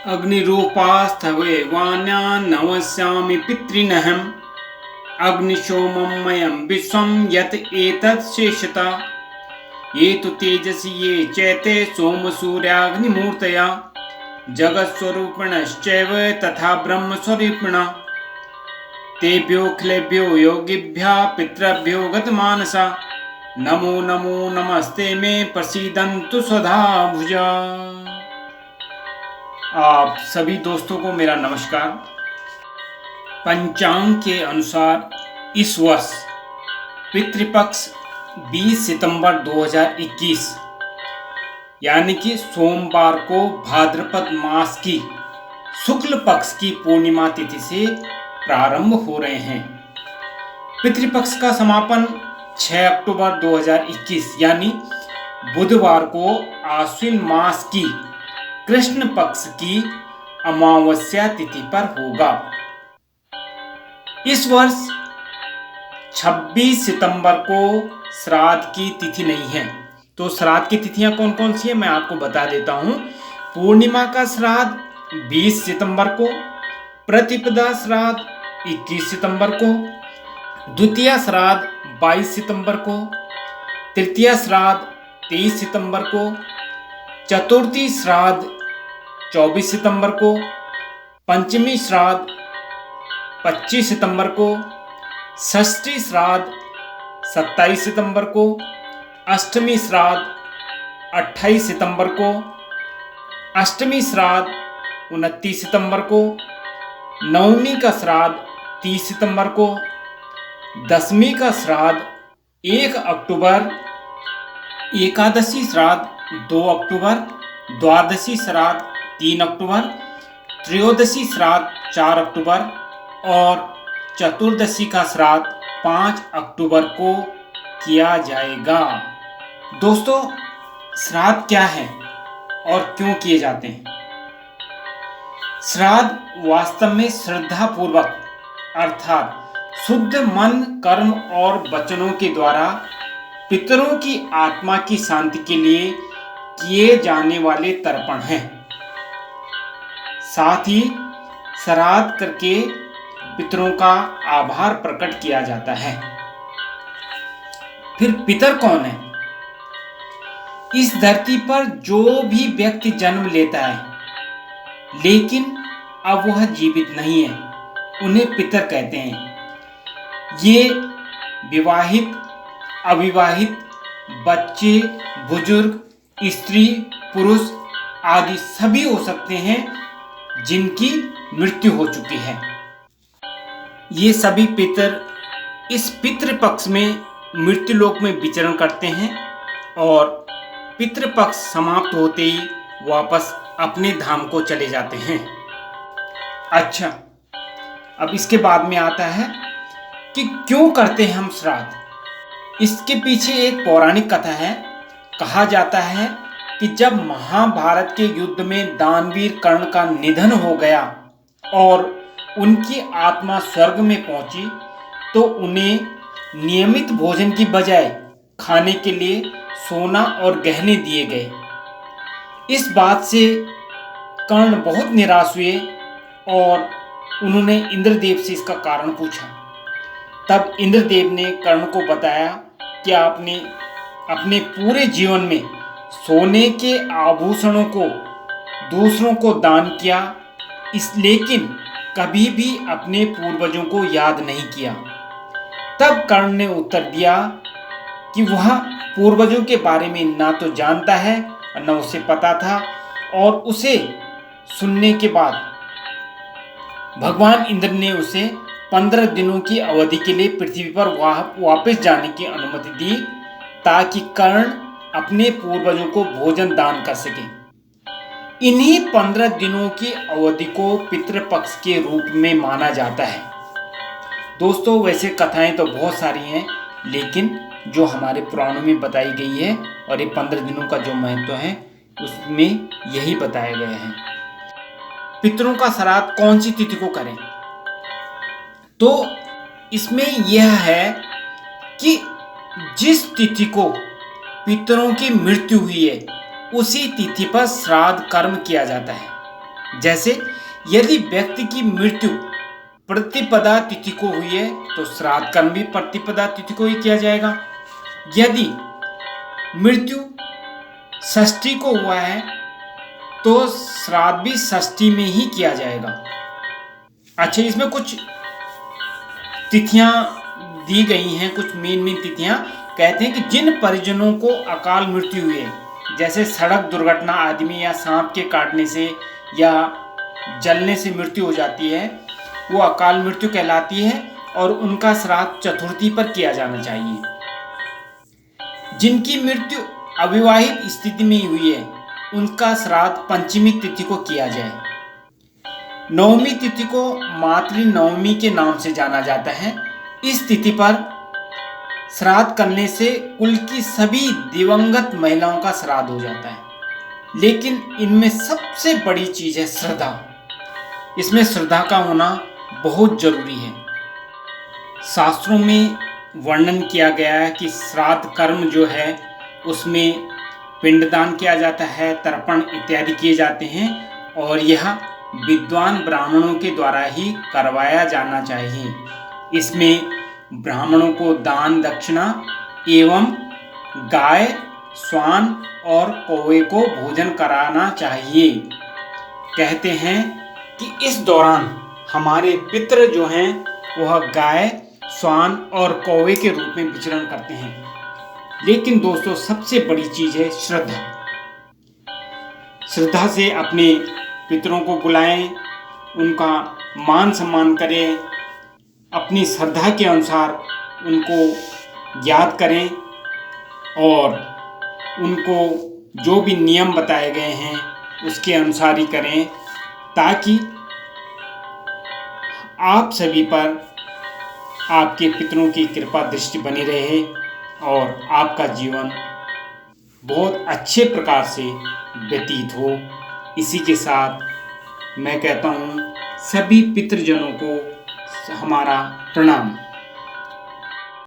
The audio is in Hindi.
अग्निरूपास्थवे वाण्यान्नवस्यामि पितॄनहम् अग्निशोममयं विश्वं यत् एतत् शेषता ये तु तेजसि ये चैते सोमसूर्याग्निमूर्तया जगत्स्वरूपिणश्चैव तथा ब्रह्मस्वरूपिणा तेभ्यो खिलेभ्यो योगिभ्यः पितृभ्यो गतमानसा नमो नमो नमस्ते मे प्रसीदन्तु स्वधा भुजा। आप सभी दोस्तों को मेरा नमस्कार। पंचांग के अनुसार इस वर्ष पितृपक्ष 20 सितंबर 2021 यानी कि सोमवार को भाद्रपद मास की शुक्ल पक्ष की पूर्णिमा तिथि से प्रारंभ हो रहे हैं। पितृपक्ष का समापन 6 अक्टूबर 2021 यानी बुधवार को आश्विन मास की कृष्ण पक्ष की अमावस्या तिथि पर होगा। इस वर्ष 26 सितंबर को श्राद्ध की तिथि नहीं है। तो श्राद्ध की तिथियां कौन कौन सी है मैं आपको बता देता हूं। पूर्णिमा का श्राद्ध 20 सितंबर को, प्रतिपदा श्राद्ध 21 सितंबर को, द्वितीय श्राद्ध 22 सितंबर को, तृतीय श्राद्ध 23 सितंबर को, चतुर्थी श्राद्ध 24 सितंबर को, पंचमी श्राद्ध 25 सितंबर को, षष्ठी श्राद्ध 27 सितंबर को, अष्टमी श्राद्ध 28 सितंबर को, अष्टमी श्राद्ध 29 सितंबर को, नवमी का श्राद्ध 30 सितंबर को, दसवीं का श्राद्ध 1 अक्टूबर, एकादशी श्राद्ध 2 अक्टूबर, द्वादशी श्राद्ध 3 अक्टूबर, त्रयोदशी श्राद्ध 4 अक्टूबर और चतुर्दशी का श्राद्ध 5 अक्टूबर को किया जाएगा। दोस्तों, श्राद्ध क्या है और क्यों किए जाते हैं? श्राद्ध वास्तव में श्रद्धा पूर्वक अर्थात शुद्ध मन, कर्म और वचनों के द्वारा पितरों की आत्मा की शांति के लिए किए जाने वाले तर्पण हैं। साथ ही श्राद्ध करके पितरों का आभार प्रकट किया जाता है। फिर पितर कौन है? इस धरती पर जो भी व्यक्ति जन्म लेता है लेकिन अब वह जीवित नहीं है, उन्हें पितर कहते हैं। ये विवाहित, अविवाहित, बच्चे, बुजुर्ग, स्त्री, पुरुष आदि सभी हो सकते हैं जिनकी मृत्यु हो चुकी है। ये सभी पितर इस पितृपक्ष में मृत्युलोक में विचरण करते हैं और पितृपक्ष समाप्त होते ही वापस अपने धाम को चले जाते हैं। अच्छा, अब इसके बाद में आता है कि क्यों करते हैं हम श्राद्ध। इसके पीछे एक पौराणिक कथा है। कहा जाता है कि जब महाभारत के युद्ध में दानवीर कर्ण का निधन हो गया और उनकी आत्मा स्वर्ग में पहुंची तो उन्हें नियमित भोजन की बजाय खाने के लिए सोना और गहने दिए गए। इस बात से कर्ण बहुत निराश हुए और उन्होंने इंद्रदेव से इसका कारण पूछा। तब इंद्रदेव ने कर्ण को बताया कि आपने अपने पूरे जीवन में सोने के आभूषणों को दूसरों को दान किया, लेकिन कभी भी अपने पूर्वजों को याद नहीं किया। तब कर्ण ने उत्तर दिया कि वह पूर्वजों के बारे में ना तो जानता है और न उसे पता था, और उसे सुनने के बाद भगवान इंद्र ने उसे 15 दिनों की अवधि के लिए पृथ्वी पर वापस जाने की अनुमति दी ताकि कर्ण अपने पूर्वजों को भोजन दान कर सके। इन्हीं 15 दिनों की अवधि को पितृपक्ष के रूप में माना जाता है। दोस्तों, वैसे कथाएं तो बहुत सारी हैं, लेकिन जो हमारे पुराणों में बताई गई है और ये 15 दिनों का जो महत्व है उसमें यही बताया गया है। पितरों का श्राद्ध कौन सी तिथि को करें? तो इसमें यह है कि जिस तिथि को पितरों की मृत्यु हुई है उसी तिथि पर श्राद्ध कर्म किया जाता है। जैसे यदि व्यक्ति की मृत्यु प्रतिपदा तिथि को हुई है तो श्राद्ध कर्म भी प्रतिपदा तिथि को ही किया जाएगा। यदि मृत्यु षष्ठी को हुआ है तो श्राद्ध भी षष्ठी में ही किया जाएगा। अच्छा, इसमें कुछ तिथियां दी गई हैं, कुछ मेन तिथियां। कहते हैं कि जिन परिजनों को अकाल मृत्यु हुई है, जैसे सड़क दुर्घटना आदि में या सांप के काटने से या जलने से मृत्यु हो जाती है, वो अकाल मृत्यु कहलाती है और उनका श्राद्ध चतुर्थी पर किया जाना चाहिए। जिनकी मृत्यु अविवाहित स्थिति में हुई है उनका श्राद्ध पंचमी तिथि को किया जाए। नवमी तिथि को मातृ नवमी के नाम से जाना जाता है। इस तिथि पर श्राद्ध करने से कुल की सभी दिवंगत महिलाओं का श्राद्ध हो जाता है। लेकिन इनमें सबसे बड़ी चीज है श्रद्धा। इसमें श्रद्धा का होना बहुत जरूरी है। शास्त्रों में वर्णन किया गया है कि श्राद्ध कर्म जो है उसमें पिंडदान किया जाता है, तर्पण इत्यादि किए जाते हैं और यह विद्वान ब्राह्मणों के द्वारा ही करवाया जाना चाहिए। इसमें ब्राह्मणों को दान दक्षिणा एवं गाय, श्वान और कौवे को भोजन कराना चाहिए। कहते हैं कि इस दौरान हमारे पितृ जो हैं वह गाय, श्वान और कौवे के रूप में विचरण करते हैं। लेकिन दोस्तों, सबसे बड़ी चीज है श्रद्धा। श्रद्धा से अपने पितरों को बुलाएं, उनका मान सम्मान करें, अपनी श्रद्धा के अनुसार उनको याद करें और उनको जो भी नियम बताए गए हैं उसके अनुसार ही करें, ताकि आप सभी पर आपके पितरों की कृपा दृष्टि बनी रहे और आपका जीवन बहुत अच्छे प्रकार से व्यतीत हो। इसी के साथ मैं कहता हूँ सभी पितृजनों को हमारा प्रणाम।